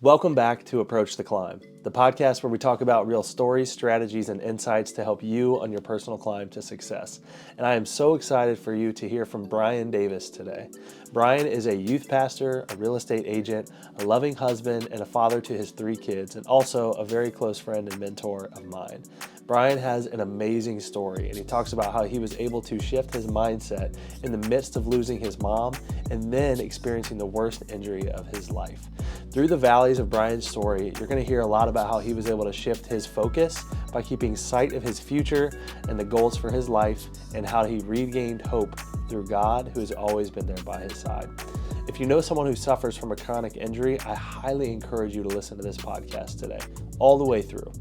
Welcome back to Approach the Climb, the podcast where we talk about real stories, strategies, and insights to help you on your personal climb to success. And I am so excited for you to hear from Brian Davis today. Brian is a youth pastor, a real estate agent, a loving husband, and a father to his 3 kids, and also a very close friend and mentor of mine. Brian has an amazing story, and he talks about how he was able to shift his mindset in the midst of losing his mom and then experiencing the worst injury of his life. Through the valleys of Brian's story, you're going to hear a lot about how he was able to shift his focus by keeping sight of his future and the goals for his life, and how he regained hope through God, who has always been there by his side. If you know someone who suffers from a chronic injury, I highly encourage you to listen to this podcast today, all the way through.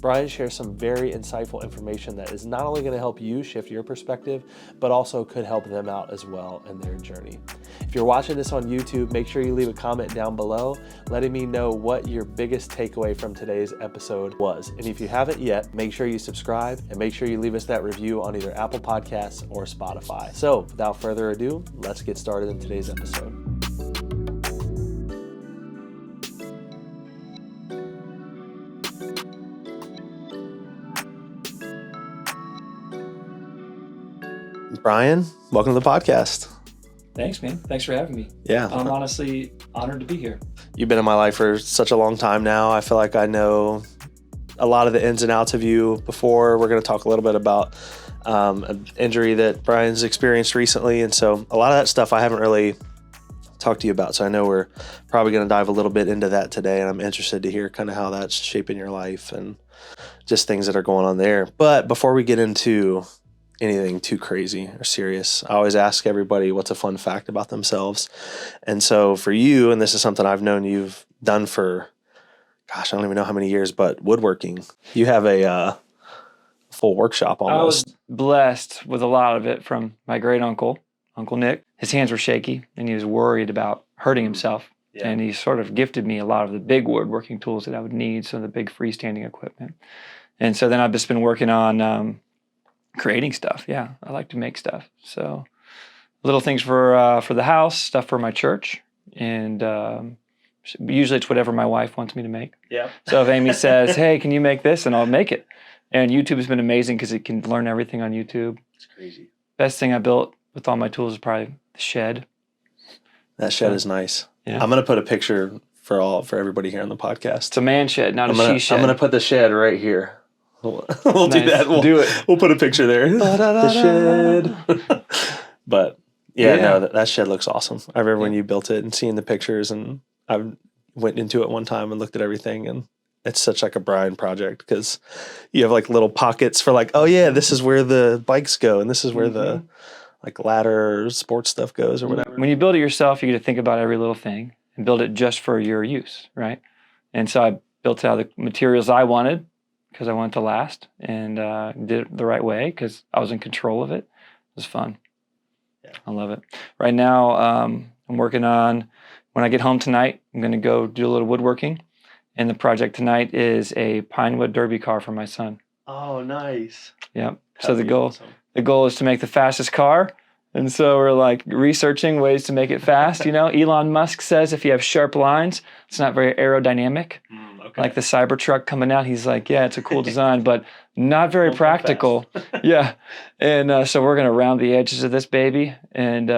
Brian shares some very insightful information that is not only going to help you shift your perspective, but also could help them out as well in their journey. If you're watching this on YouTube, make sure you leave a comment down below, letting me know what your biggest takeaway from today's episode was. And if you haven't yet, make sure you subscribe and make sure you leave us that review on either Apple Podcasts or Spotify. So without further ado, let's get started in today's episode. Brian, welcome to the podcast. Thanks, man. Thanks for having me. Yeah. I'm honestly honored to be here. You've been in my life for such a long time now. I feel like I know a lot of the ins and outs of you before. We're going to talk a little bit about an injury that Brian's experienced recently. And so a lot of that stuff I haven't really talked to you about. So I know we're probably going to dive a little bit into that today. And I'm interested to hear kind of how that's shaping your life and just things that are going on there. But before we get into anything too crazy or serious, I always ask everybody what's a fun fact about themselves. And so for you, and this is something I've known you've done for, I don't even know how many years, but woodworking. You have a full workshop almost. I was blessed with a lot of it from my great uncle, Uncle Nick. His hands were shaky and he was worried about hurting himself. Yeah. And he sort of gifted me a lot of the big woodworking tools that I would need, so the big freestanding equipment. And so then I've just been working on creating stuff. Yeah, I like to make stuff. So little things for the house, stuff for my church, and usually it's whatever my wife wants me to make. Yeah. So if Amy says, "Hey, can you make this?" and I'll make it. And YouTube has been amazing because it can learn everything on YouTube. It's crazy. Best thing I built with all my tools is probably the shed. That shed is nice. Yeah. I'm gonna put a picture for everybody here on the podcast. It's a man shed, not a she shed. I'm gonna put the shed right here. We'll Nice. do that. Do it. We'll put a picture there. The shed. But yeah, no, that shed looks awesome. I remember when you built it and seeing the pictures, and I went into it one time and looked at everything, and it's such like a Brian project because you have like little pockets for like, oh yeah, this is where the bikes go, and this is where the like ladder or sports stuff goes or whatever. When you build it yourself, you get to think about every little thing and build it just for your use, right? And so I built out the materials I wanted, because I wanted to last, and did it the right way because I was in control of it. It was fun. Yeah. I love it. Right now, I'm working on, when I get home tonight, I'm going to go do a little woodworking. And the project tonight is a Pinewood Derby car for my son. Oh, nice. Yeah. So the goal is to make the fastest car. And so we're like researching ways to make it fast. You know, Elon Musk says if you have sharp lines, it's not very aerodynamic. Okay. Like the Cybertruck coming out, he's like, yeah, it's a cool design, but not very practical. Yeah. And so we're going to round the edges of this baby and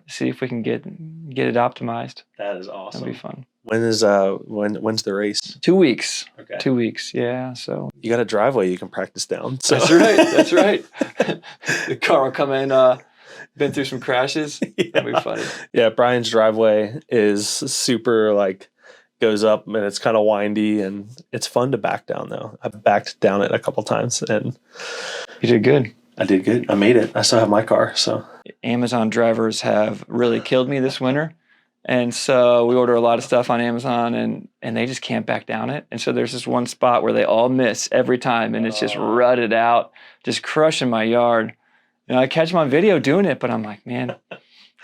see if we can get it optimized. That is awesome. That'll be fun. When's the race? 2 weeks. Okay. 2 weeks. Yeah. So you got a driveway you can practice down. So. That's right. That's right. The car will come in, been through some crashes. Yeah. That'll be funny. Yeah. Brian's driveway is super like, goes up and it's kind of windy and it's fun to back down though. I backed down it a couple times and you did good. I did good. I made it. I still have my car. So Amazon drivers have really killed me this winter. And so we order a lot of stuff on Amazon and they just can't back down it. And so there's this one spot where they all miss every time and it's just rutted out, just crushing my yard. And I catch them on video doing it, but I'm like, man,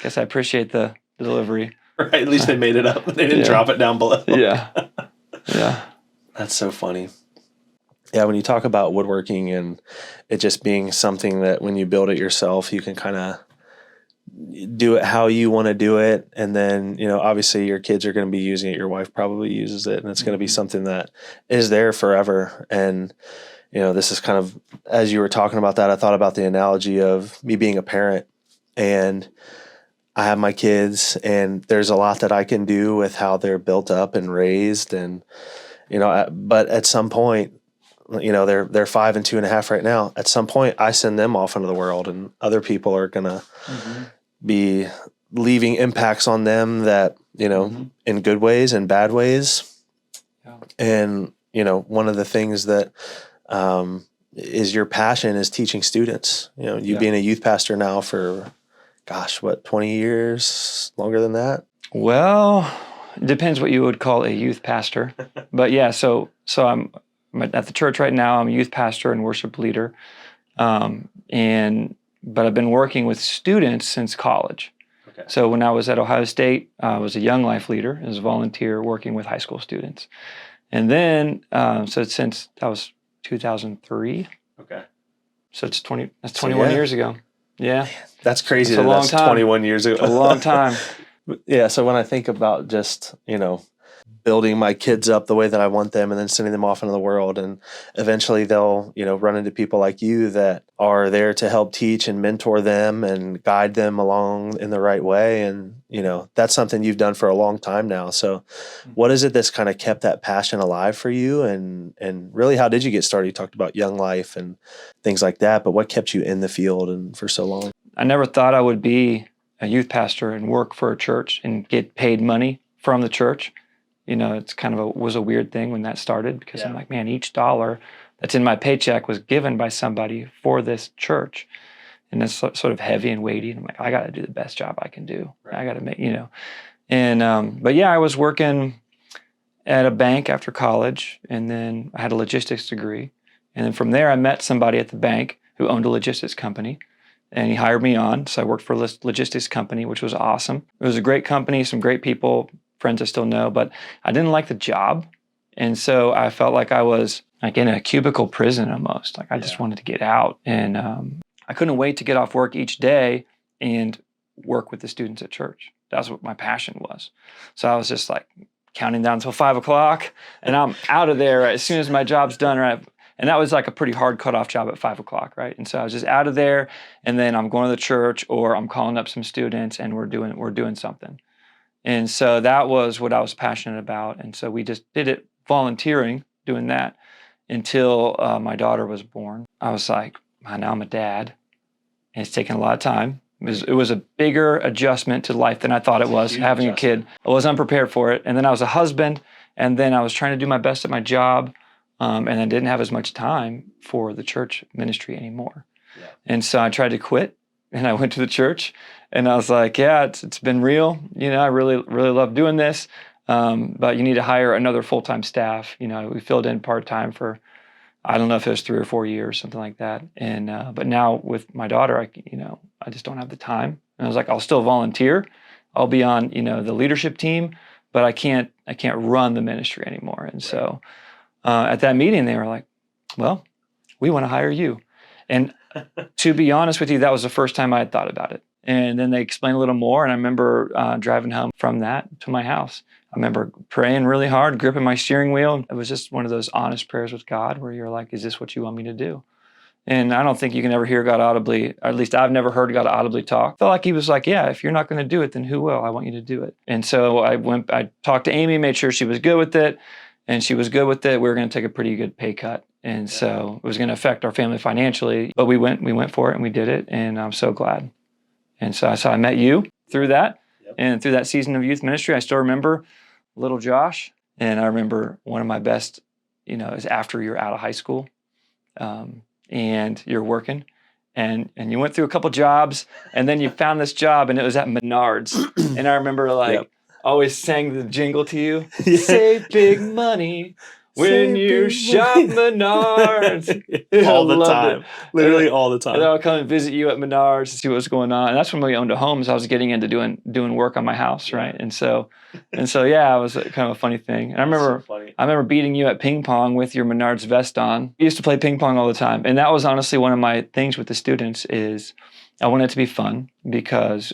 guess I appreciate the delivery. Right, at least they made it up. They didn't drop it down below. Yeah. That's so funny. Yeah, when you talk about woodworking and it just being something that when you build it yourself, you can kind of do it how you want to do it. And then, obviously your kids are going to be using it. Your wife probably uses it, and it's going to be something that is there forever. And, this is kind of, as you were talking about that, I thought about the analogy of me being a parent, and I have my kids, and there's a lot that I can do with how they're built up and raised. And, but at some point, they're 5 and 2.5 right now. At some point I send them off into the world, and other people are going to be leaving impacts on them that, in good ways and bad ways. Yeah. And, one of the things that, is your passion is teaching students. You being a youth pastor now for, 20 years, longer than that? Well, it depends what you would call a youth pastor. But yeah, so I'm at the church right now. I'm a youth pastor and worship leader. But I've been working with students since college. Okay. So when I was at Ohio State, I was a Young Life leader as a volunteer working with high school students. And then, since that was 2003. Okay. So that's 21 years ago. Yeah. That's crazy. It's a long time. 21 years ago. It's a long time. Yeah. So when I think about just, building my kids up the way that I want them, and then sending them off into the world, and eventually they'll, run into people like you that are there to help teach and mentor them and guide them along in the right way. And, that's something you've done for a long time now. So what is it that's kind of kept that passion alive for you? And really, how did you get started? You talked about Young Life and things like that, but what kept you in the field and for so long? I never thought I would be a youth pastor and work for a church and get paid money from the church. It's kind of was a weird thing when that started, because I'm like, man, each dollar that's in my paycheck was given by somebody for this church. And it's sort of heavy and weighty. And I'm like, I got to do the best job I can do. Right. I got to make, but yeah, I was working at a bank after college, and then I had a logistics degree. And then from there, I met somebody at the bank who owned a logistics company, and he hired me on. So I worked for a logistics company, which was awesome. It was a great company, some great people, friends I still know, but I didn't like the job. And so I felt like I was like in a cubicle prison almost. Like I just wanted to get out. And I couldn't wait to get off work each day and work with the students at church. That's what my passion was. So I was just like counting down until 5 o'clock, and I'm out of there as soon as my job's done. Right? And that was like a pretty hard cutoff job at 5 o'clock, right? And so I was just out of there, and then I'm going to the church, or I'm calling up some students, and we're doing something. And so that was what I was passionate about. And so we just did it volunteering, doing that, until my daughter was born. I was like, now I'm a dad, and it's taken a lot of time. It was a bigger adjustment to life than I thought it was, having a kid. I was unprepared for it. And then I was a husband, and then I was trying to do my best at my job, and I didn't have as much time for the church ministry anymore. Yeah. And so I tried to quit, and I went to the church, and I was like, yeah, it's been real. I really, really love doing this, but you need to hire another full-time staff. We filled in part-time for, I don't know if it was 3 or 4 years, something like that. And but now with my daughter, I just don't have the time. And I was like, I'll still volunteer. I'll be on, the leadership team, but I can't run the ministry anymore. And so at that meeting, they were like, well, we want to hire you. And to be honest with you, that was the first time I had thought about it. And then they explained a little more, and I remember driving home from that to my house. I remember praying really hard, gripping my steering wheel. It was just one of those honest prayers with God where you're like, is this what you want me to do? And I don't think you can ever hear God audibly, or at least I've never heard God audibly talk. I felt like he was like, yeah, if you're not going to do it, then who will? I want you to do it. And so I talked to Amy, made sure she was good with it, and she was good with it. We were going to take a pretty good pay cut. And so it was going to affect our family financially, but we went for it, and we did it, and I'm so glad. And so I met you through that, and through that season of youth ministry. I still remember little Josh, and I remember one of my best, is after you're out of high school, and you're working, and you went through a couple jobs, and then you found this job, and it was at Menards. And I remember always sang the jingle to you, save big money when you shop Menards. All the time. Literally all the time. And I'll come and visit you at Menards to see what's going on. And that's when we owned a home, so I was getting into doing work on my house, right? And so yeah, it was kind of a funny thing. And I remember beating you at ping pong with your Menards vest on. We used to play ping pong all the time. And that was honestly one of my things with the students is I want it to be fun because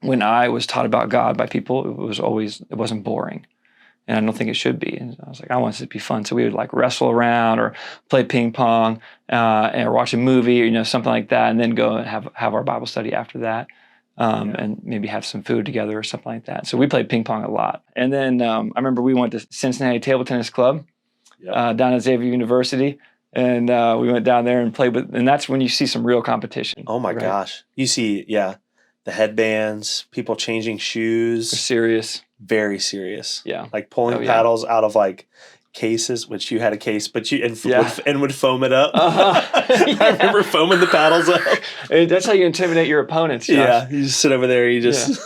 when I was taught about God by people, it wasn't boring. And I don't think it should be. And I was like, I want it to be fun. So we would like wrestle around or play ping pong or watch a movie or, something like that. And then go and have our Bible study after that. And maybe have some food together or something like that. So we played ping pong a lot. And then I remember we went to Cincinnati Table Tennis Club down at Xavier University. And we went down there and played and that's when you see some real competition. Oh my gosh. You see, the headbands, people changing shoes. They're serious. Very serious. Yeah. Like pulling paddles out of like cases, which you had a case, but would foam it up. I remember foaming the paddles up. That's how you intimidate your opponents, Josh. Yeah, you just sit over there, you just...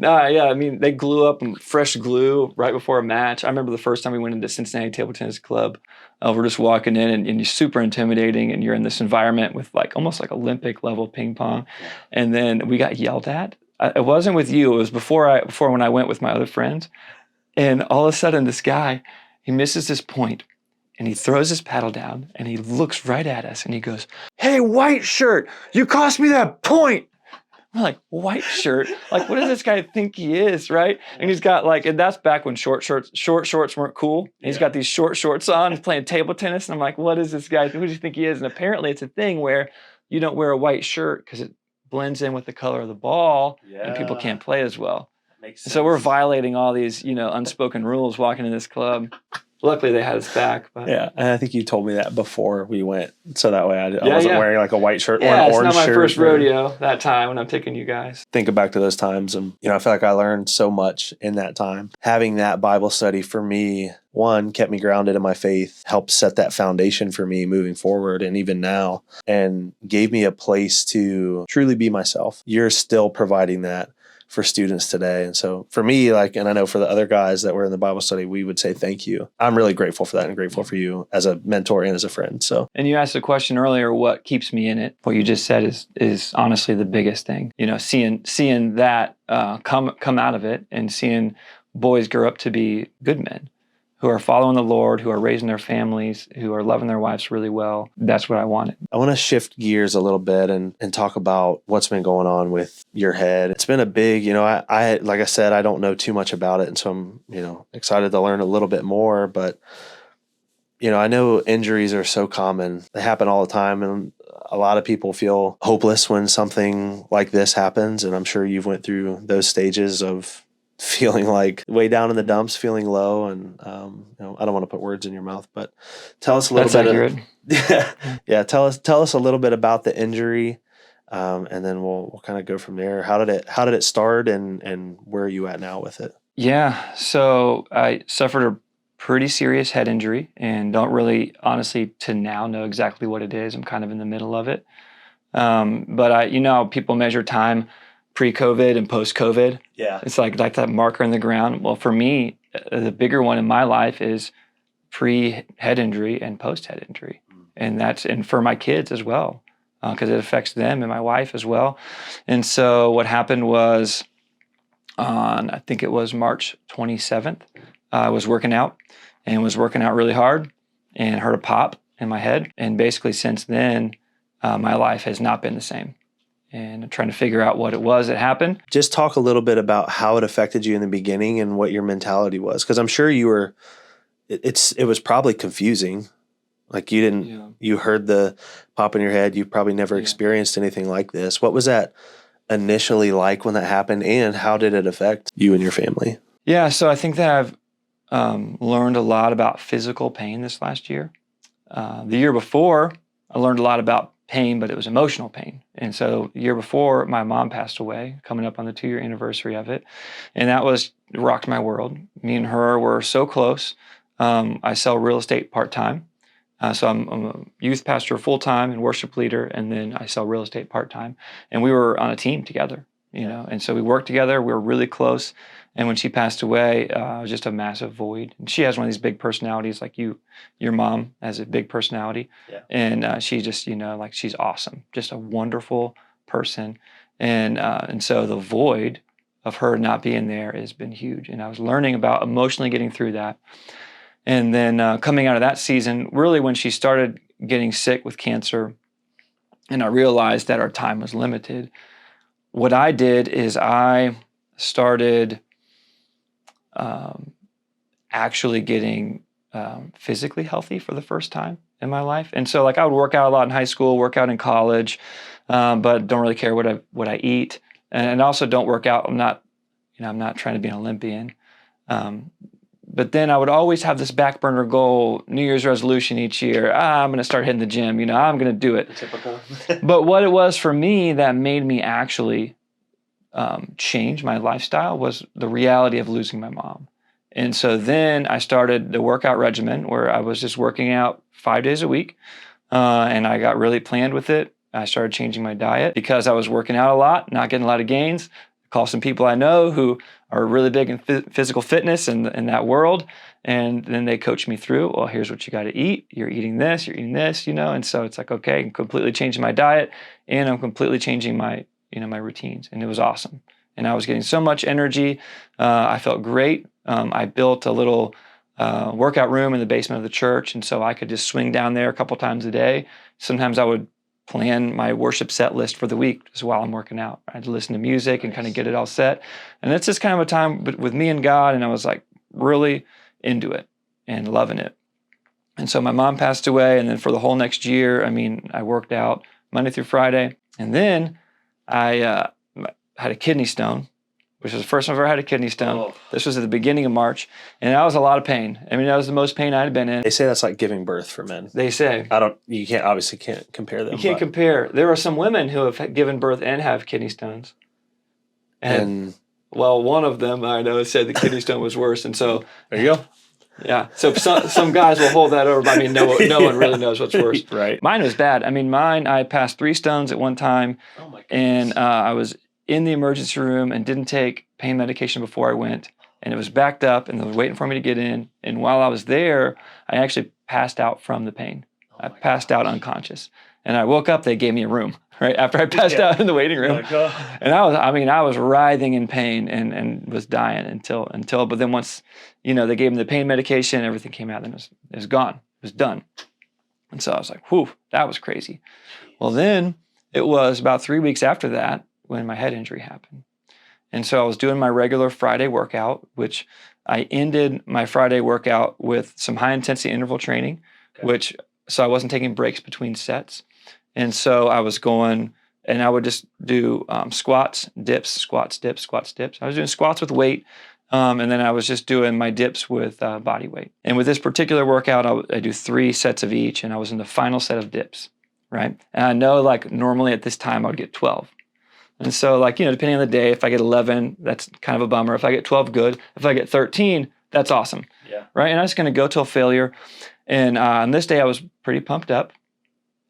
I mean, they glue up fresh glue right before a match. I remember the first time we went into Cincinnati Table Tennis Club. We're just walking in and you're super intimidating and you're in this environment with like almost like Olympic level ping pong. And then we got yelled at. It wasn't with you. It was before when I went with my other friends. And all of a sudden this guy, he misses his point and he throws his paddle down and he looks right at us and he goes, "Hey, white shirt, you cost me that point." I'm like, white shirt? Like, what does this guy think he is, right? And he's got and that's back when short shorts weren't cool. And he's got these short shorts on, he's playing table tennis. And I'm like, what is this guy? Who do you think he is? And apparently it's a thing where you don't wear a white shirt because it blends in with the color of the ball and people can't play as well. Makes sense. So we're violating all these, unspoken rules walking in this club. Luckily, they had us back. But. Yeah, and I think you told me that before we went, so that way I wasn't wearing like a white shirt or an orange shirt. Yeah, it's not my first rodeo that time when I'm taking you guys. Thinking back to those times, and I feel like I learned so much in that time. Having that Bible study for me, one, kept me grounded in my faith, helped set that foundation for me moving forward, and even now, and gave me a place to truly be myself. You're still providing that for students today. And so for me, and I know for the other guys that were in the Bible study, we would say thank you. I'm really grateful for that and grateful for you as a mentor and as a friend. So, and you asked the question earlier, what keeps me in it? What you just said is honestly the biggest thing. Seeing that come out of it and seeing boys grow up to be good men who are following the Lord, who are raising their families, who are loving their wives really well. That's what I wanted. I want to shift gears a little bit and talk about what's been going on with your head. It's been a big, I like I said, I don't know too much about it. And so I'm, excited to learn a little bit more. But, I know injuries are so common. They happen all the time. And a lot of people feel hopeless when something like this happens. And I'm sure you've went through those stages of feeling like way down in the dumps, feeling low. And, I don't want to put words in your mouth, but tell us a little bit. Tell us a little bit about the injury. And then we'll kind of go from there. How did it start and where are you at now with it? Yeah. So I suffered a pretty serious head injury and don't really honestly to now know exactly what it is. I'm kind of in the middle of it. But people measure time pre-COVID and post-COVID. Yeah. It's like that marker in the ground. Well, for me, the bigger one in my life is pre-head injury and post-head injury. And for my kids as well, because it affects them and my wife as well. And so what happened was I think it was March 27th, I was working out really hard and heard a pop in my head. And basically since then, my life has not been the same. And I'm trying to figure out what it was that happened. Just talk a little bit about how it affected you in the beginning and what your mentality was. Because I'm sure you were, it was probably confusing. Like you heard the pop in your head. You probably never experienced anything like this. What was that initially like when that happened? And how did it affect you and your family? Yeah, so I think that I've learned a lot about physical pain this last year. The year before, I learned a lot about pain, but it was emotional pain. And so the year before, my mom passed away, coming up on the 2-year anniversary of it. And that rocked my world. Me and her were so close. I sell real estate part-time. So I'm a youth pastor full-time and worship leader, and then I sell real estate part-time. And we were on a team together, and so we worked together. We were really close. And when she passed away, it was just a massive void. And she has one of these big personalities, like your mom has a big personality. Yeah. And she just, she's awesome, just a wonderful person. And so the void of her not being there has been huge. And I was learning about emotionally getting through that. And then coming out of that season, really when she started getting sick with cancer, and I realized that our time was limited. What I did is I started actually getting physically healthy for the first time in my life. And so like I would work out a lot in high school, work out in college, but don't really care what I eat. And also don't work out. I'm not trying to be an Olympian. But then I would always have this back burner goal, New Year's resolution each year. I'm going to start hitting the gym. I'm going to do it. Typical. But what it was for me that made me actually change my lifestyle was the reality of losing my mom. And so then I started the workout regimen where I was just working out 5 days a week. And I got really planned with it. I started changing my diet because I was working out a lot, not getting a lot of gains. Call some people I know who are really big in physical fitness in that world. And then they coach me through, well, here's what you got to eat. You're eating this, And so it's like, okay, I'm completely changing my diet and I'm completely changing my routines. And it was awesome. And I was getting so much energy. I felt great. I built a little workout room in the basement of the church. And so I could just swing down there a couple times a day. Sometimes I would plan my worship set list for the week just while I'm working out. I had to listen to music and kind of get it all set. And it's just kind of a time with me and God. And I was like really into it and loving it. And so my mom passed away. And then for the whole next year, I worked out Monday through Friday. And then I had a kidney stone, which was the first time I've ever had a kidney stone. Oh. This was at the beginning of March. And that was a lot of pain. That was the most pain I'd been in. They say that's like giving birth for men. They say. You can't compare them. You can't compare. There are some women who have given birth and have kidney stones. And well, one of them I know said the kidney stone was worse. And so there you go. Yeah. So some guys will hold that over, but no one really knows what's worse. Right. Mine was bad. I passed 3 stones at one time. Oh my goodness. And I was in the emergency room and didn't take pain medication before I went. And it was backed up and they were waiting for me to get in. And while I was there, I actually passed out from the pain. I passed out unconscious. And I woke up, they gave me a room, right? After I passed out in the waiting room. And I was writhing in pain and was dying until, but then once, they gave me the pain medication, everything came out and it was gone. It was done. And so I was like, whew, that was crazy. Well, then it was about 3 weeks after that when my head injury happened. And so I was doing my regular Friday workout, which I ended my Friday workout with some high intensity interval training, so I wasn't taking breaks between sets. And so I was going and I would just do squats, dips, squats, dips, squats, dips. I was doing squats with weight. And then I was just doing my dips with body weight. And with this particular workout, I do 3 sets of each. And I was in the final set of dips, right? And I know normally at this time I would get 12. And so depending on the day, if I get 11, that's kind of a bummer. If I get 12, good. If I get 13, that's awesome. Yeah. Right. And I was going to go till failure. And on this day I was pretty pumped up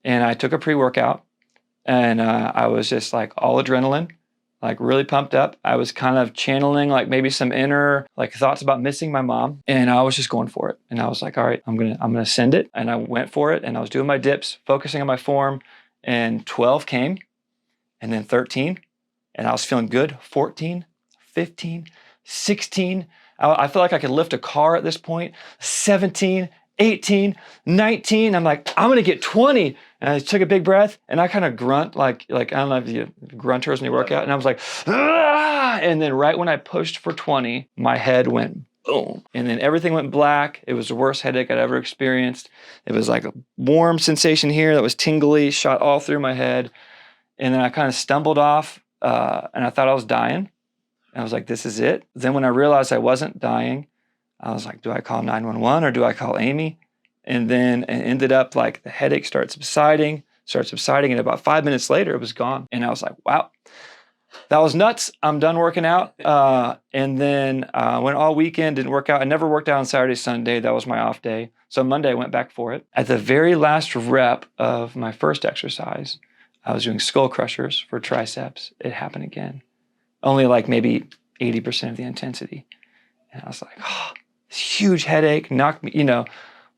and I took a pre-workout and I was just all adrenaline, really pumped up. I was kind of channeling maybe some inner thoughts about missing my mom. And I was just going for it. And I was like, all right, I'm going to send it. And I went for it and I was doing my dips, focusing on my form, and 12 came. And then 13, and I was feeling good. 14, 15, 16. I feel like I could lift a car at this point. 17, 18, 19. I'm like, I'm going to get 20. And I took a big breath, and I kind of grunt, like I don't know if you grunters when you work out. And I was like, ah! And then right when I pushed for 20, my head went boom. And then everything went black. It was the worst headache I'd ever experienced. It was like a warm sensation here that was tingly, shot all through my head. And then I kind of stumbled off and I thought I was dying. And I was like, this is it. Then when I realized I wasn't dying, I was like, do I call 911 or do I call Amy? And then it ended up the headache started subsiding. And about 5 minutes later, it was gone. And I was like, wow, that was nuts. I'm done working out. And then went all weekend, didn't work out. I never worked out on Saturday, Sunday. That was my off day. So Monday, I went back for it. At the very last rep of my first exercise, I was doing skull crushers for triceps. It happened again. Only maybe 80% of the intensity. And I was like, oh, this huge headache knocked me,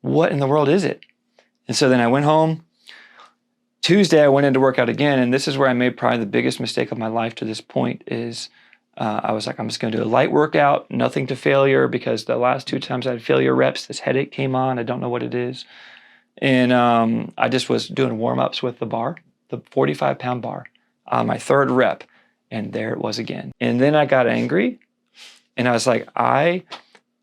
what in the world is it? And so then I went home. Tuesday, I went in to work out again. And this is where I made probably the biggest mistake of my life to this point is I was like, I'm just going to do a light workout, nothing to failure, because the last 2 times I had failure reps, this headache came on. I don't know what it is. And I just was doing warm-ups with the bar. the 45-pound bar on my third rep, and there it was again. And then I got angry, and I was like, I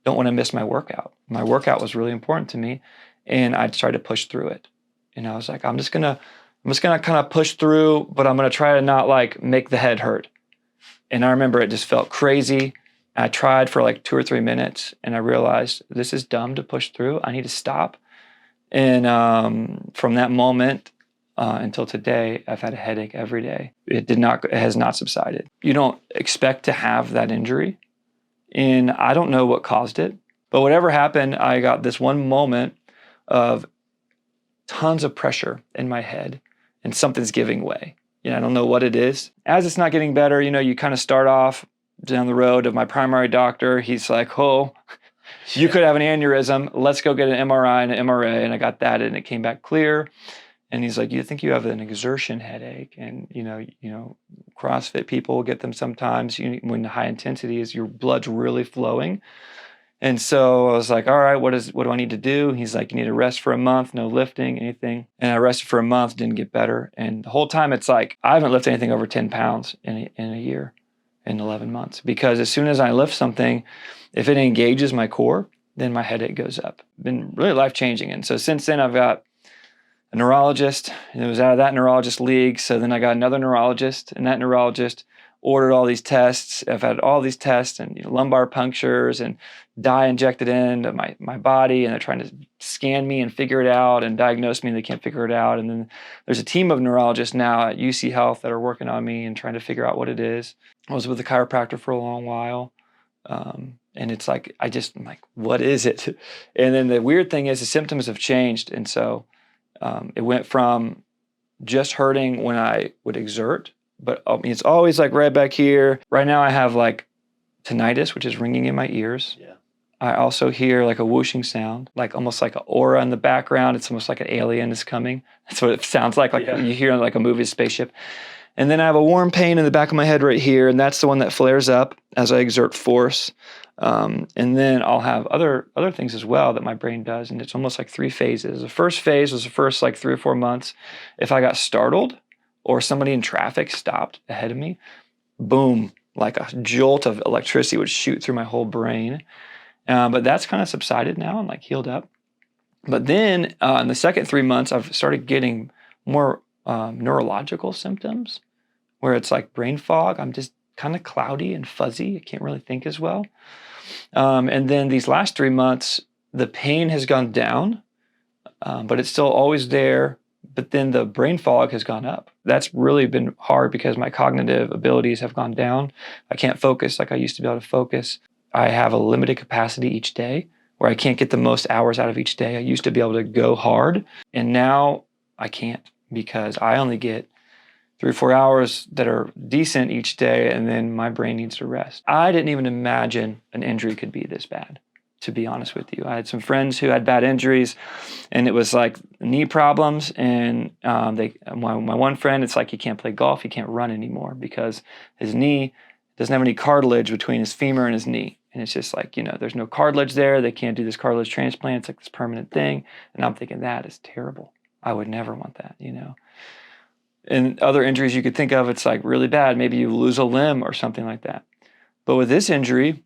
don't want to miss my workout. My workout was really important to me, and I tried to push through it. And I was like, I'm just gonna kind of push through, but I'm gonna try to not like make the head hurt. And I remember it just felt crazy. I tried for like 2 or 3 minutes, and I realized this is dumb to push through. I need to stop. And from that moment until today, I've had a headache every day. It has not subsided. You don't expect to have that injury, and I don't know what caused it. But whatever happened, I got this one moment of tons of pressure in my head, and something's giving way. I don't know what it is. As it's not getting better, you kind of start off down the road of my primary doctor. He's like, oh, you could have an aneurysm. Let's go get an MRI and an MRA. And I got that, and it came back clear. And he's like, you think you have an exertion headache? And, CrossFit people get them sometimes when the high intensity is your blood's really flowing. And so I was like, all right, what do I need to do? He's like, you need to rest for a month, no lifting, anything. And I rested for a month, didn't get better. And the whole time it's like, I haven't lifted anything over 10 pounds in a year, in 11 months. Because as soon as I lift something, if it engages my core, then my headache goes up. Been really life-changing. And so since then I've got a neurologist, and it was out of that neurologist league. So then I got another neurologist, and that neurologist ordered all these tests. I've had all these tests and lumbar punctures and dye injected into my body, and they're trying to scan me and figure it out and diagnose me, and they can't figure it out. And then there's a team of neurologists now at UC Health that are working on me and trying to figure out what it is. I was with a chiropractor for a long while. And it's like, I'm like, what is it? And then the weird thing is the symptoms have changed. And so it went from just hurting when I would exert, but it's always like right back here. Right now I have like tinnitus, which is ringing in my ears. Yeah. I also hear like a whooshing sound, like almost like an aura in the background. It's almost like an alien is coming. That's what it sounds like you hear in like a movie spaceship. And then I have a warm pain in the back of my head right here, and that's the one that flares up as I exert force. And then I'll have other things as well that my brain does, and it's almost like 3 phases. The first phase was the first like 3 or 4 months. If I got startled or somebody in traffic stopped ahead of me, boom, like a jolt of electricity would shoot through my whole brain. But that's kind of subsided now and like healed up. But then in the second 3 months, I've started getting more neurological symptoms where it's like brain fog. I'm just kind of cloudy and fuzzy. I can't really think as well. And then these last 3 months, the pain has gone down, but it's still always there. But then the brain fog has gone up. That's really been hard because my cognitive abilities have gone down. I can't focus like I used to be able to focus. I have a limited capacity each day where I can't get the most hours out of each day. I used to be able to go hard, and now I can't because I only get 3 or 4 hours that are decent each day, and then my brain needs to rest. I didn't even imagine an injury could be this bad, to be honest with you. I had some friends who had bad injuries, and it was like knee problems, and my one friend, it's like he can't play golf, he can't run anymore because his knee doesn't have any cartilage between his femur and his knee. And it's just like, there's no cartilage there. They can't do this cartilage transplant. It's like this permanent thing. And I'm thinking, that is terrible. I would never want that, And other injuries you could think of, it's like really bad. Maybe you lose a limb or something like that. But with this injury,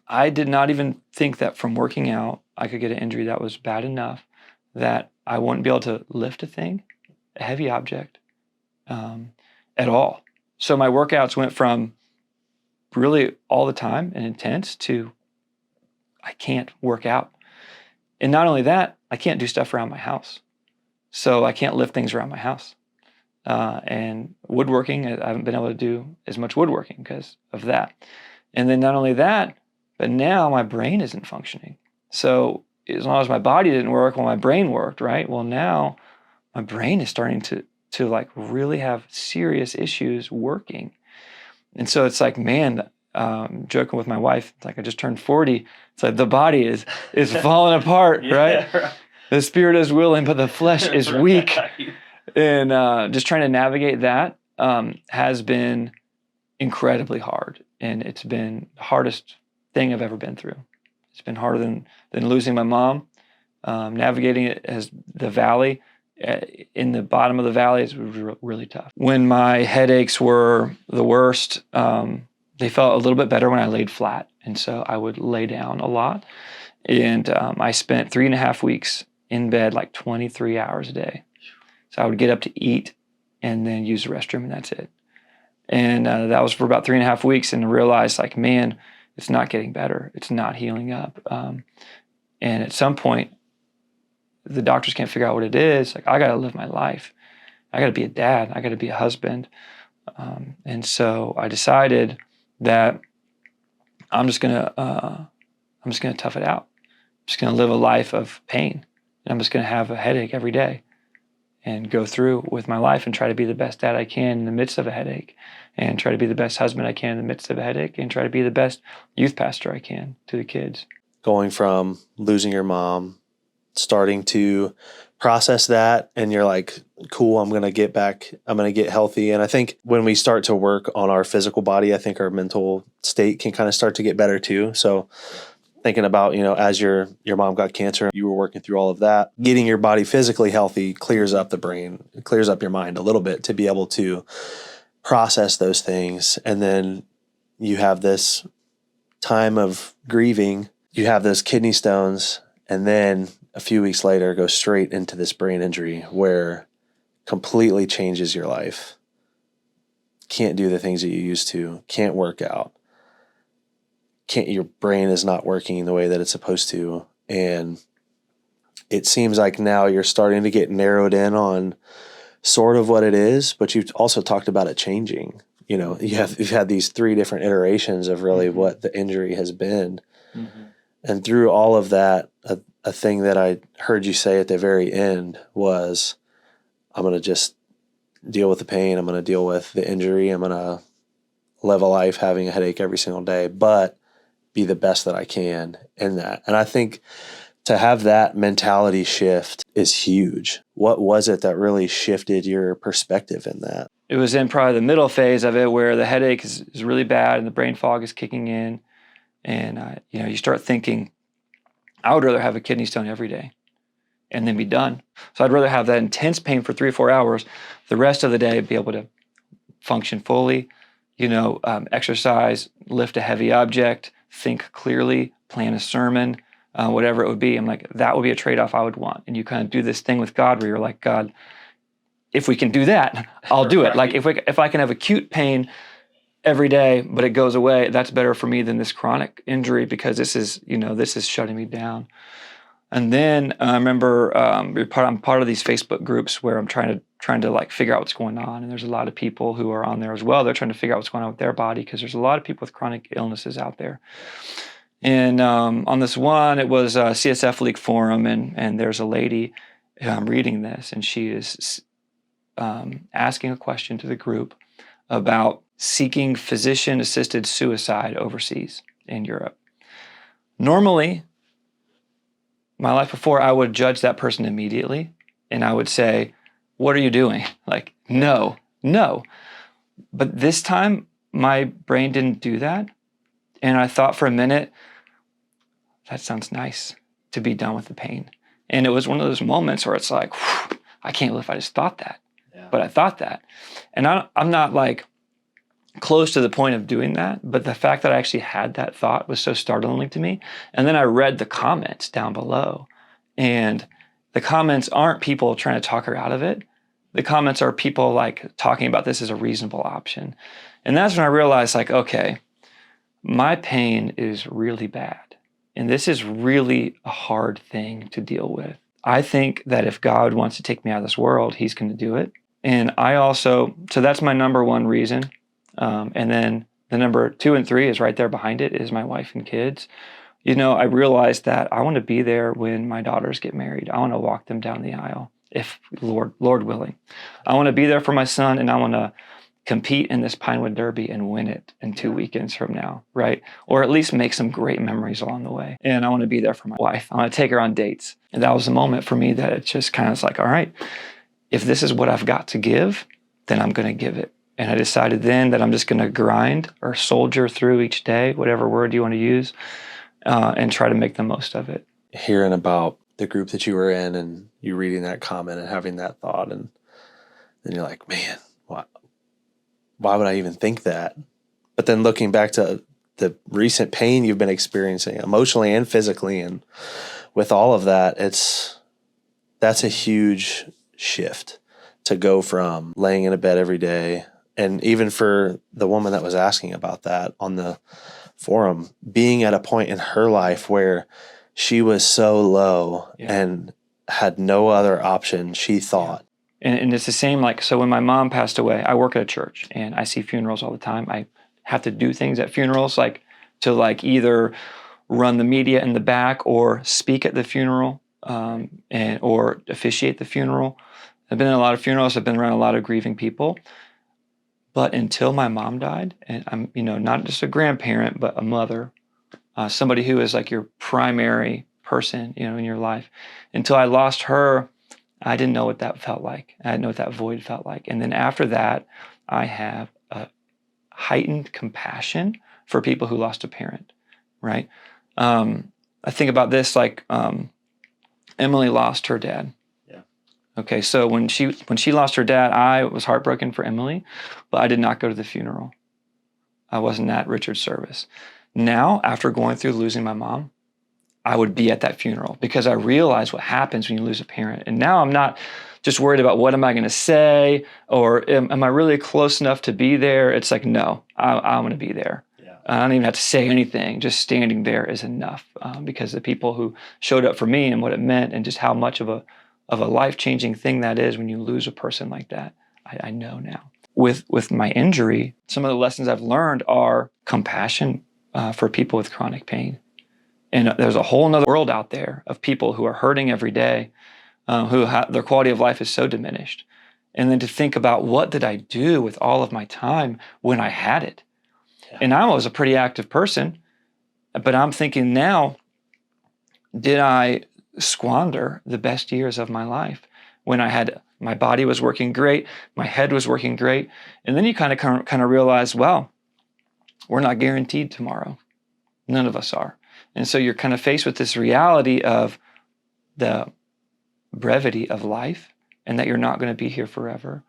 I did not even think that from working out, I could get an injury that was bad enough that I wouldn't be able to lift a thing, a heavy object, at all. So my workouts went from really all the time and intense to I can't work out. And not only that, I can't do stuff around my house. So I can't lift things around my house. And woodworking, I haven't been able to do as much woodworking because of that. And then not only that, but now my brain isn't functioning. So as long as my body didn't work, well, my brain worked, right? Well, now my brain is starting to like really have serious issues working. And so it's like, man, joking with my wife, it's like I just turned 40. It's like the body is falling apart, right? Right? The spirit is willing, but the flesh is weak. And just trying to navigate that has been incredibly hard. And it's been the hardest thing I've ever been through. It's been harder than losing my mom. Navigating it as the valley in the bottom of the valley, it was really tough. When my headaches were the worst, they felt a little bit better when I laid flat. And so I would lay down a lot. And I spent 3.5 weeks in bed, like 23 hours a day. So I would get up to eat and then use the restroom, and that's it. And that was for about 3.5 weeks, and I realized, like, man, it's not getting better. It's not healing up. And at some point, the doctors can't figure out what it is. Like, I got to live my life. I got to be a dad. I got to be a husband. And so I decided that I'm just gonna tough it out. I'm just gonna live a life of pain. And I'm just gonna have a headache every day and go through with my life and try to be the best dad I can in the midst of a headache, and try to be the best husband I can in the midst of a headache, and try to be the best youth pastor I can to the kids. Going from losing your mom, starting to process that, and you're like, cool, I'm going to get back, I'm going to get healthy. And I think when we start to work on our physical body, I think our mental state can kind of start to get better too. So thinking about, as your mom got cancer, you were working through all of that, getting your body physically healthy clears up the brain, it clears up your mind a little bit to be able to process those things. And then you have this time of grieving, you have those kidney stones, and then a few weeks later go straight into this brain injury where completely changes your life. Can't do the things that you used to, can't work out. Your brain is not working the way that it's supposed to. And it seems like now you're starting to get narrowed in on sort of what it is, but you've also talked about it changing. You've had these 3 different iterations of really what the injury has been. Mm-hmm. And through all of that, a thing that I heard you say at the very end was, I'm going to just deal with the pain. I'm going to deal with the injury. I'm going to live a life having a headache every single day, but be the best that I can in that. And I think to have that mentality shift is huge. What was it that really shifted your perspective in that? It was in probably the middle phase of it where the headache is really bad and the brain fog is kicking in. And, you start thinking, I would rather have a kidney stone every day and then be done. So I'd rather have that intense pain for 3 or 4 hours, the rest of the day be able to function fully, exercise, lift a heavy object, think clearly, plan a sermon, whatever it would be. I'm like, that would be a trade-off I would want. And you kind of do this thing with God where you're like, God, if we can do that, I'll do it. Like if I can have acute pain every day, but it goes away, that's better for me than this chronic injury, because this is shutting me down. And then I remember I'm part of these Facebook groups where I'm trying to like figure out what's going on. And there's a lot of people who are on there as well. They're trying to figure out what's going on with their body, because there's a lot of people with chronic illnesses out there. And on this one, it was a CSF League forum, and there's a lady reading this, and she is asking a question to the group about seeking physician-assisted suicide overseas in Europe. Normally, my life before, I would judge that person immediately, and I would say, what are you doing? Like, no. But this time, my brain didn't do that, and I thought for a minute, that sounds nice, to be done with the pain. And it was one of those moments where it's like, whew, I can't believe I just thought that. Yeah. But I thought that. And I'm not like close to the point of doing that, but the fact that I actually had that thought was so startling to me. And then I read the comments down below, and the comments aren't people trying to talk her out of it. The comments are people like talking about this as a reasonable option. And that's when I realized, like, okay, my pain is really bad. And this is really a hard thing to deal with. I think that if God wants to take me out of this world, he's going to do it. And so that's my number one reason. And then the number 2 and 3 is right there behind it, is my wife and kids. I realized that I want to be there when my daughters get married. I want to walk them down the aisle, if Lord willing. I want to be there for my son, and I want to compete in this Pinewood Derby and win it in 2 weekends from now, right? Or at least make some great memories along the way. And I want to be there for my wife. I want to take her on dates. And that was the moment for me that it just kind of was like, all right, if this is what I've got to give, then I'm going to give it. And I decided then that I'm just going to grind or soldier through each day, whatever word you want to use, and try to make the most of it. Hearing about the group that you were in and you reading that comment and having that thought, and then you're like, man, why would I even think that? But then looking back to the recent pain you've been experiencing emotionally and physically, and with all of that, that's a huge shift to go from laying in a bed every day. And even for the woman that was asking about that on the forum, being at a point in her life where she was so low and had no other option, she thought. And it's the same, like, so when my mom passed away, I work at a church and I see funerals all the time. I have to do things at funerals, like to like either run the media in the back or speak at the funeral, or officiate the funeral. I've been in a lot of funerals. I've been around a lot of grieving people. But until my mom died, and I'm, not just a grandparent, but a mother, somebody who is like your primary person, in your life, until I lost her, I didn't know what that felt like. I didn't know what that void felt like. And then after that, I have a heightened compassion for people who lost a parent, right? I think about this like Emily lost her dad. Yeah. Okay, so when she lost her dad, I was heartbroken for Emily, but I did not go to the funeral. I wasn't at Richard's service. Now, after going through losing my mom, I would be at that funeral because I realize what happens when you lose a parent. And now I'm not just worried about what am I going to say, or am I really close enough to be there? It's like, no, I'm going to be there. Yeah. I don't even have to say anything. Just standing there is enough, because the people who showed up for me and what it meant and just how much of a life-changing thing that is when you lose a person like that, I know now. With my injury, some of the lessons I've learned are compassion for people with chronic pain. And there's a whole nother world out there of people who are hurting every day, their quality of life is so diminished. And then to think about, what did I do with all of my time when I had it? Yeah. And I was a pretty active person, but I'm thinking now, did I squander the best years of my life when my body was working great, my head was working great? And then you kind of realize, well, we're not guaranteed tomorrow. None of us are. And so you're kind of faced with this reality of the brevity of life and that you're not going to be here forever.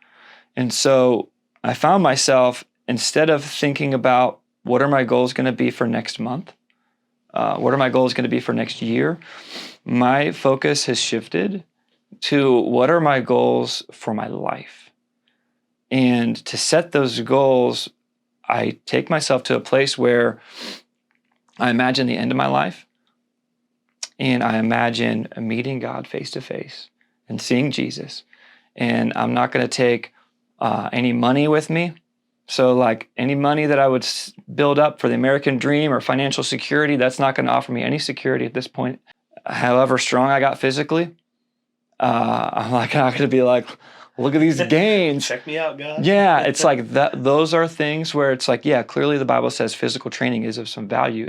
And so I found myself, instead of thinking about what are my goals going to be for next month, what are my goals going to be for next year, my focus has shifted to what are my goals for my life. And to set those goals, I take myself to a place where I imagine the end of my life, and I imagine meeting God face to face and seeing Jesus. And I'm not going to take any money with me. So like any money that I would build up for the American dream or financial security, that's not going to offer me any security at this point. However strong I got physically, I'm like not going to be like, look at these gains. Check me out, God. Yeah, it's like that. Those are things where it's like, yeah, clearly the Bible says physical training is of some value,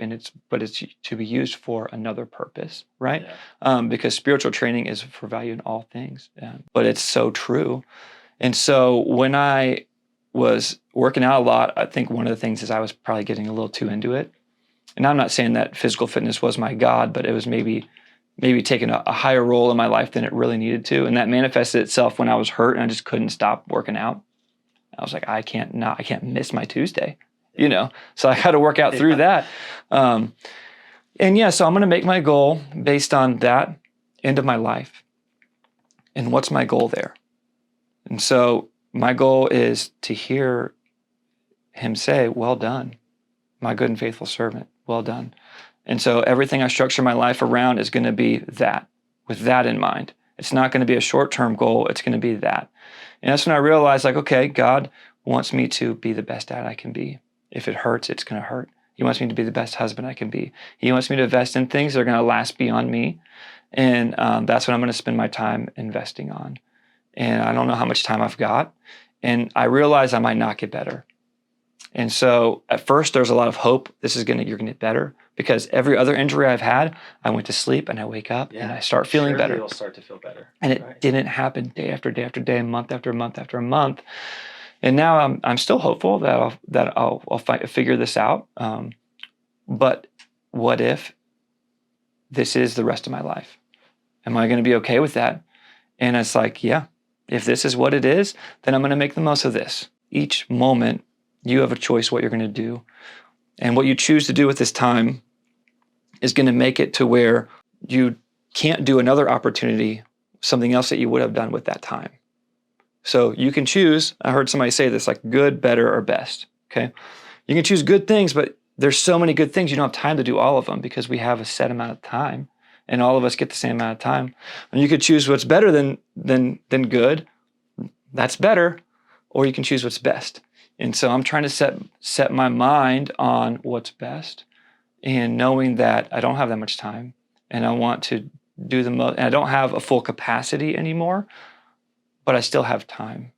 but it's to be used for another purpose, right? Yeah. Because spiritual training is for value in all things. But it's so true. And so when I was working out a lot, I think one of the things is I was probably getting a little too into it. And I'm not saying that physical fitness was my God, but it was maybe taking a higher role in my life than it really needed to. And that manifested itself when I was hurt and I just couldn't stop working out. I was like, I can't miss my Tuesday, So I had to work out through that. So I'm going to make my goal based on that end of my life. And what's my goal there? And so my goal is to hear him say, well done, my good and faithful servant, well done. And so everything I structure my life around is going to be that, with that in mind. It's not going to be a short-term goal. It's going to be that. And that's when I realized, like, okay, God wants me to be the best dad I can be. If it hurts, it's going to hurt. He wants me to be the best husband I can be. He wants me to invest in things that are going to last beyond me. And that's what I'm going to spend my time investing on. And I don't know how much time I've got. And I realize I might not get better. And so at first there's a lot of hope. You're going to get better, because every other injury I've had, I went to sleep and I wake up and I start feeling better. You'll start to feel better. And it didn't happen day after day after day, month after month after month. And now I'm still hopeful that I'll figure this out. But what if this is the rest of my life? Am I going to be okay with that? And it's like, yeah, if this is what it is, then I'm going to make the most of this. Each moment, you have a choice what you're going to do. And what you choose to do with this time is going to make it to where you can't do another opportunity, something else that you would have done with that time. So you can choose, I heard somebody say this, like good, better, or best, okay? You can choose good things, but there's so many good things, you don't have time to do all of them because we have a set amount of time and all of us get the same amount of time. And you could choose what's better than good, that's better, or you can choose what's best. And so I'm trying to set my mind on what's best and knowing that I don't have that much time and I want to do the most, and I don't have a full capacity anymore, but I still have time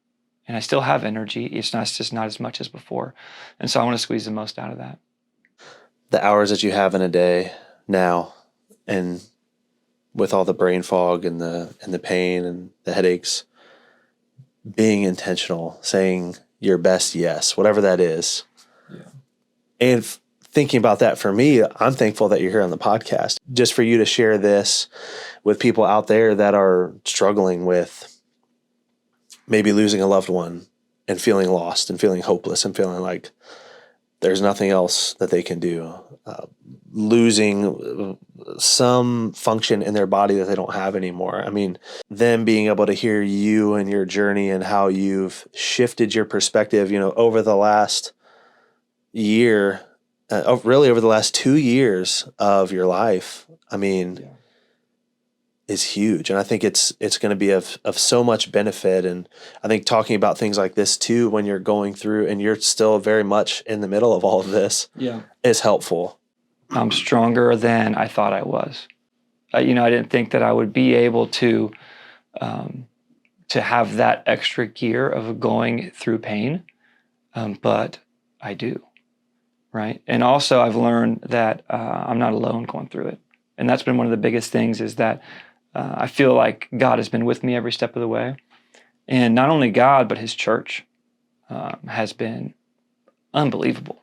and I still have energy. It's just not as much as before. And so I want to squeeze the most out of that. The hours that you have in a day now, and with all the brain fog and the pain and the headaches, being intentional, saying your best yes, whatever that is. Yeah. And thinking about that for me, I'm thankful that you're here on the podcast, just for you to share this with people out there that are struggling with maybe losing a loved one and feeling lost and feeling hopeless and feeling like there's nothing else that they can do, losing some function in their body that they don't have anymore. I mean, them being able to hear you and your journey and how you've shifted your perspective, over the last year, really over the last 2 years of your life, I mean, Yeah. is huge. And I think it's going to be of so much benefit. And I think talking about things like this too, when you're going through and you're still very much in the middle of all of this, is helpful. I'm stronger than I thought I was. I didn't think that I would be able to have that extra gear of going through pain, but I do, right? And also I've learned that I'm not alone going through it. And that's been one of the biggest things is that I feel like God has been with me every step of the way. And not only God, but his church has been unbelievable.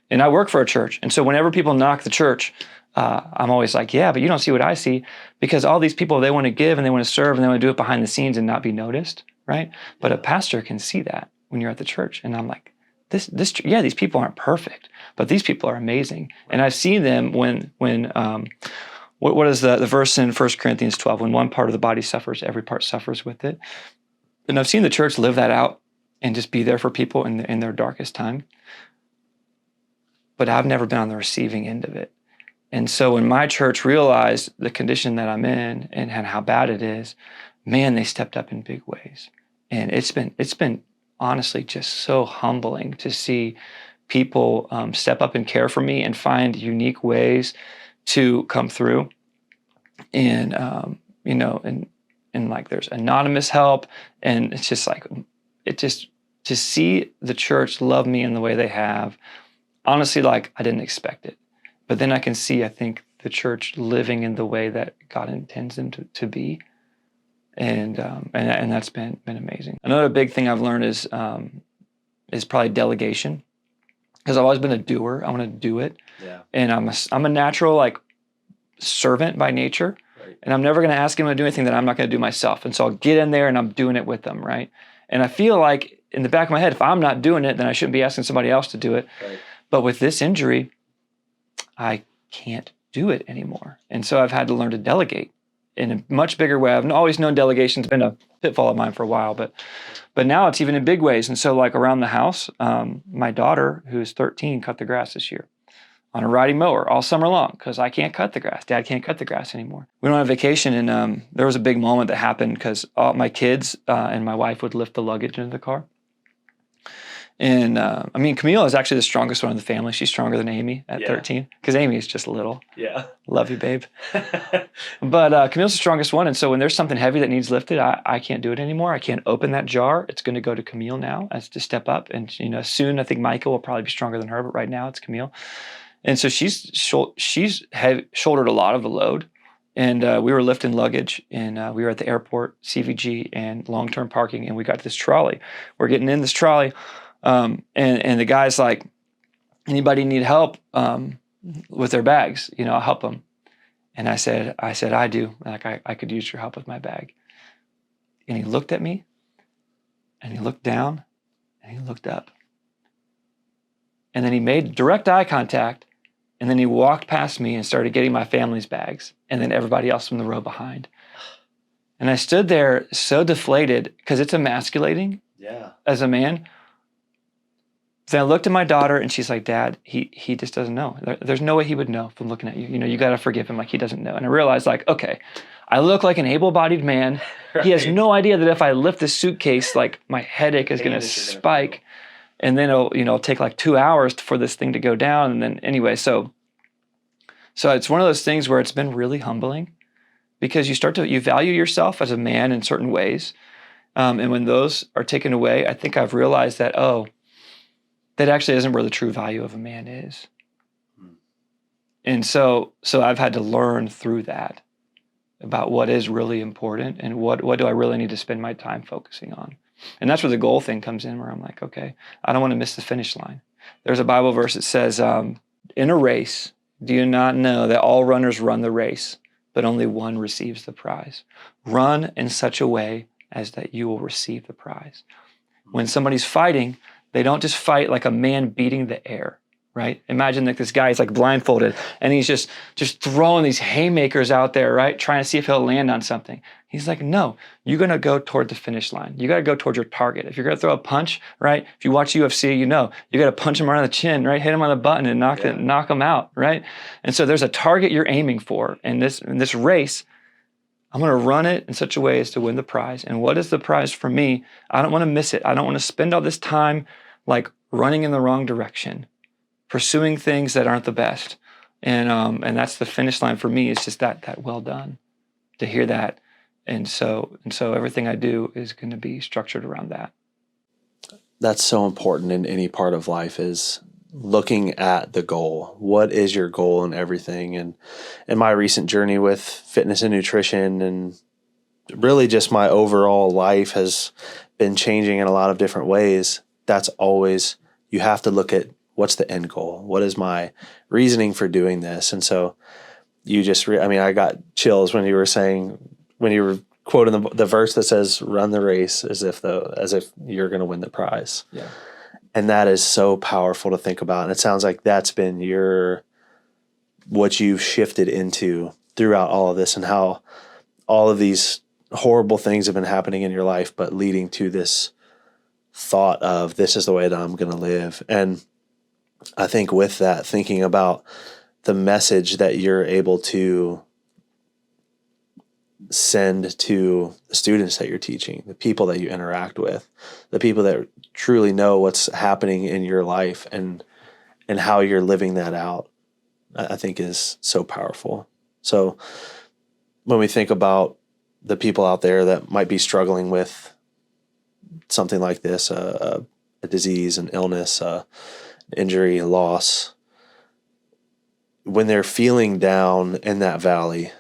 And I work for a church. And so whenever people knock the church, I'm always like, yeah, but you don't see what I see, because all these people, they want to give and they want to serve and they want to do it behind the scenes and not be noticed, right? But a pastor can see that when you're at the church. And I'm like, these people aren't perfect, but these people are amazing. And I've seen them when what is the verse in 1 Corinthians 12? When one part of the body suffers, every part suffers with it. And I've seen the church live that out and just be there for people in their darkest time. But I've never been on the receiving end of it. And so when my church realized the condition that I'm in and how bad it is, man, they stepped up in big ways. And it's been honestly just so humbling to see people step up and care for me and find unique ways to come through. And and like there's anonymous help, and it's just like to see the church love me in the way they have. Honestly, like I didn't expect it, but then I can see, I think, the church living in the way that God intends them to be, and that's been amazing. Another big thing I've learned is probably delegation, because I've always been a doer. I want to do it, and I'm a natural like servant by nature, right. And I'm never going to ask him to do anything that I'm not going to do myself, and so I'll get in there and I'm doing it with them, right? And I feel like in the back of my head, if I'm not doing it, then I shouldn't be asking somebody else to do it. Right. But with this injury, I can't do it anymore. And so I've had to learn to delegate in a much bigger way. I've always known delegation's been a pitfall of mine for a while, but now it's even in big ways. And so like around the house, my daughter, who's 13, cut the grass this year on a riding mower all summer long because I can't cut the grass. Dad can't cut the grass anymore. We went on vacation, and there was a big moment that happened because all my kids and my wife would lift the luggage into the car. And Camille is actually the strongest one in the family. She's stronger than Amy at 13 because Amy is just little. Yeah. Love you, babe. But Camille's the strongest one. And so when there's something heavy that needs lifted, I can't do it anymore. I can't open that jar. It's going to go to Camille now as to step up. And, soon I think Micah will probably be stronger than her, but right now it's Camille. And so she's shouldered a lot of the load. And we were lifting luggage, and we were at the airport, CVG, and long-term parking, and we got this trolley. We're getting in this trolley. And the guy's like, anybody need help with their bags? I'll help them. And I said, I do. Like, I could use your help with my bag. And he looked at me, and he looked down, and he looked up. And then he made direct eye contact, and then he walked past me and started getting my family's bags, and then everybody else from the row behind. And I stood there so deflated, because it's emasculating as a man. Then I looked at my daughter, and she's like, Dad, he just doesn't know. There's no way he would know from looking at you. You got to forgive him, like he doesn't know. And I realized, like, okay, I look like an able-bodied man. Right. He has no idea that if I lift this suitcase, like my headache is going to spike. And then it'll take like 2 hours for this thing to go down. And then anyway, so it's one of those things where it's been really humbling, because you value yourself as a man in certain ways. And when those are taken away, I think I've realized that, that actually isn't where the true value of a man is. And so I've had to learn through that about what is really important and what do I really need to spend my time focusing on. And that's where the goal thing comes in, where I'm like, okay, I don't want to miss the finish line. There's a Bible verse that says, in a race, do you not know that all runners run the race, but only one receives the prize? Run in such a way as that you will receive the prize. When somebody's fighting, they don't just fight like a man beating the air, right? Imagine like this guy is like blindfolded and he's just throwing these haymakers out there, right? Trying to see if he'll land on something. He's like, no, you're going to go toward the finish line. You got to go toward your target. If you're going to throw a punch, right? If you watch UFC, you got to punch him right on the chin, right? Hit him on the button and knock him out, right? And so there's a target you're aiming for. In this race, I'm going to run it in such a way as to win the prize. And what is the prize for me? I don't want to miss it. I don't want to spend all this time like running in the wrong direction, pursuing things that aren't the best. And that's the finish line for me. It's just that well done, to hear that. And so everything I do is going to be structured around that. That's so important in any part of life, is looking at the goal. What is your goal in everything? And in my recent journey with fitness and nutrition, and really just my overall life has been changing in a lot of different ways. That's always, you have to look at what's the end goal? What is my reasoning for doing this? And so you just, I got chills when you were quoting the verse that says, run the race as if you're going to win the prize. Yeah. And that is so powerful to think about. And it sounds like that's been what you've shifted into throughout all of this, and how all of these horrible things have been happening in your life, but leading to this thought of, this is the way that I'm going to live. And I think with that, thinking about the message that you're able to send to the students that you're teaching, the people that you interact with, the people that truly know what's happening in your life and how you're living that out, I think is so powerful. So when we think about the people out there that might be struggling with something like this, a disease, an illness, injury, a loss, when they're feeling down in that valley,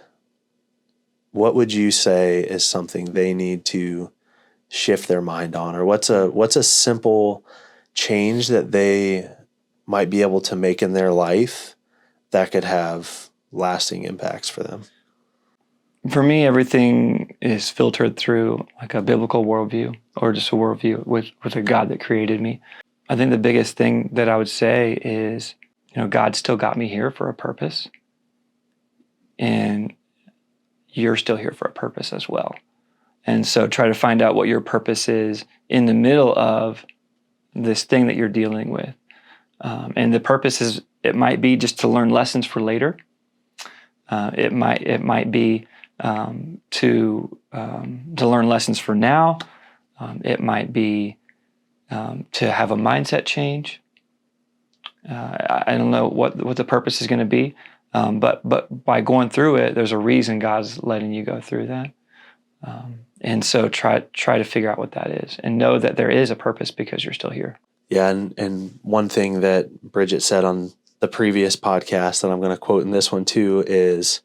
what would you say is something they need to shift their mind on? Or what's a simple change that they might be able to make in their life that could have lasting impacts for them? For me, everything is filtered through like a biblical worldview, or just a worldview with a God that created me. I think the biggest thing that I would say is, God still got me here for a purpose, and you're still here for a purpose as well. And so try to find out what your purpose is in the middle of this thing that you're dealing with. And the purpose is, it might be just to learn lessons for later. It might be to learn lessons for now. It might be to have a mindset change. I don't know what the purpose is going to be, but by going through it, there's a reason God's letting you go through that. And so try to figure out what that is, and know that there is a purpose because you're still here. Yeah, and one thing that Bridget said on the previous podcast that I'm going to quote in this one too is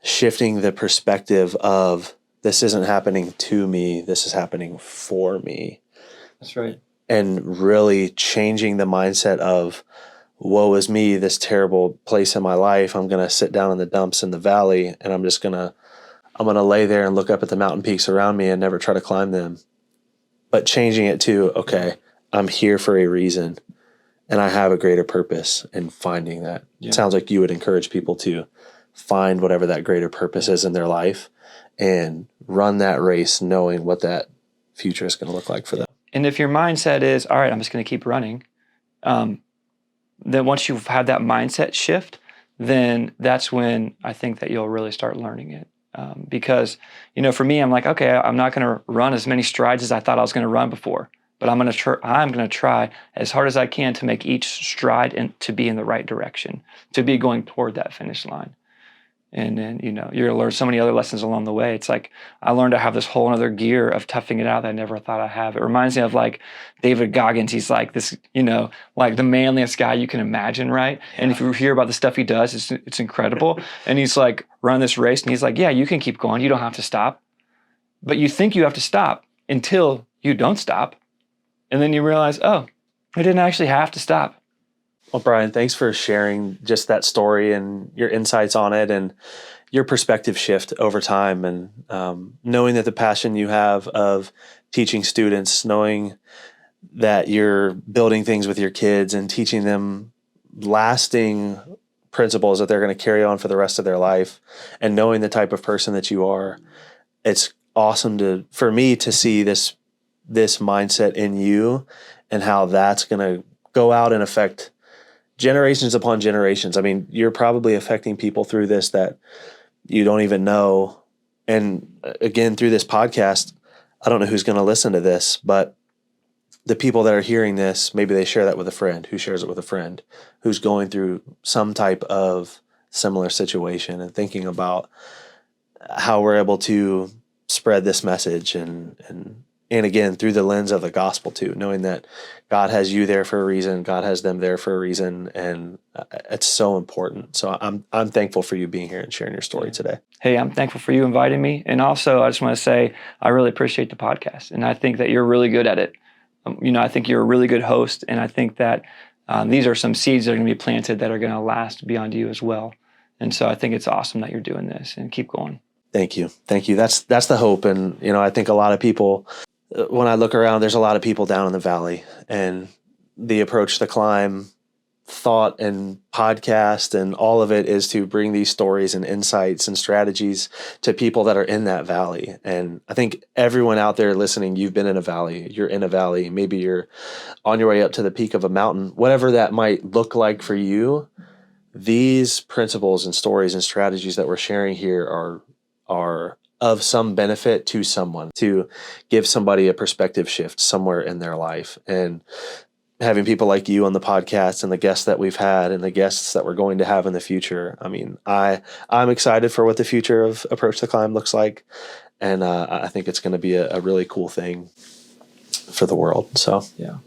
shifting the perspective of, this isn't happening to me, this is happening for me. That's right. And really changing the mindset of, woe is me, this terrible place in my life. I'm going to sit down in the dumps in the valley, and I'm going to lay there and look up at the mountain peaks around me and never try to climb them. But changing it to, okay, I'm here for a reason and I have a greater purpose, and finding that. Yeah. It sounds like you would encourage people to find whatever that greater purpose is in their life and run that race knowing what that future is going to look like for them. And if your mindset is, all right, I'm just going to keep running, then once you've had that mindset shift, then that's when I think that you'll really start learning it. Because, for me, I'm like, okay, I'm not going to run as many strides as I thought I was going to run before, but I'm going to try as hard as I can to make each stride to be in the right direction, to be going toward that finish line. And then, you're going to learn so many other lessons along the way. It's like I learned to have this whole other gear of toughing it out that I never thought I'd have. It reminds me of like David Goggins. He's like this, like the manliest guy you can imagine, right? Yeah. And if you hear about the stuff he does, it's incredible. And he's like, run this race. And he's like, yeah, you can keep going. You don't have to stop. But you think you have to stop until you don't stop. And then you realize, oh, I didn't actually have to stop. Well, Brian, thanks for sharing just that story and your insights on it and your perspective shift over time, and knowing that the passion you have of teaching students, knowing that you're building things with your kids and teaching them lasting principles that they're going to carry on for the rest of their life, and knowing the type of person that you are. It's awesome for me to see this mindset in you and how that's going to go out and affect generations upon generations. I mean, you're probably affecting people through this that you don't even know. And again, through this podcast, I don't know who's going to listen to this, but the people that are hearing this, maybe they share that with a friend who shares it with a friend who's going through some type of similar situation, and thinking about how we're able to spread this message and again, through the lens of the gospel too, knowing that God has you there for a reason, God has them there for a reason, and it's so important. So I'm thankful for you being here and sharing your story today. Hey, I'm thankful for you inviting me. And also, I just want to say, I really appreciate the podcast. And I think that you're really good at it. I think you're a really good host. And I think that these are some seeds that are going to be planted that are going to last beyond you as well. And so I think it's awesome that you're doing this, and keep going. Thank you. That's the hope. And, I think a lot of people, when I look around, there's a lot of people down in the valley, and the Approach the Climb thought and podcast and all of it is to bring these stories and insights and strategies to people that are in that valley. And I think everyone out there listening, you've been in a valley, you're in a valley, maybe you're on your way up to the peak of a mountain, whatever that might look like for you. These principles and stories and strategies that we're sharing here are of some benefit to someone, to give somebody a perspective shift somewhere in their life. And having people like you on the podcast and the guests that we've had and the guests that we're going to have in the future, I mean, I'm excited for what the future of Approach the Climb looks like. And I think it's going to be a really cool thing for the world. So yeah,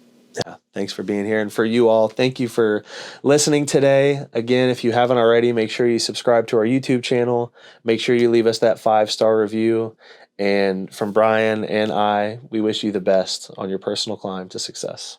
thanks for being here. And for you all, thank you for listening today. Again, if you haven't already, make sure you subscribe to our YouTube channel. Make sure you leave us that 5-star review. And from Brian and I, we wish you the best on your personal climb to success.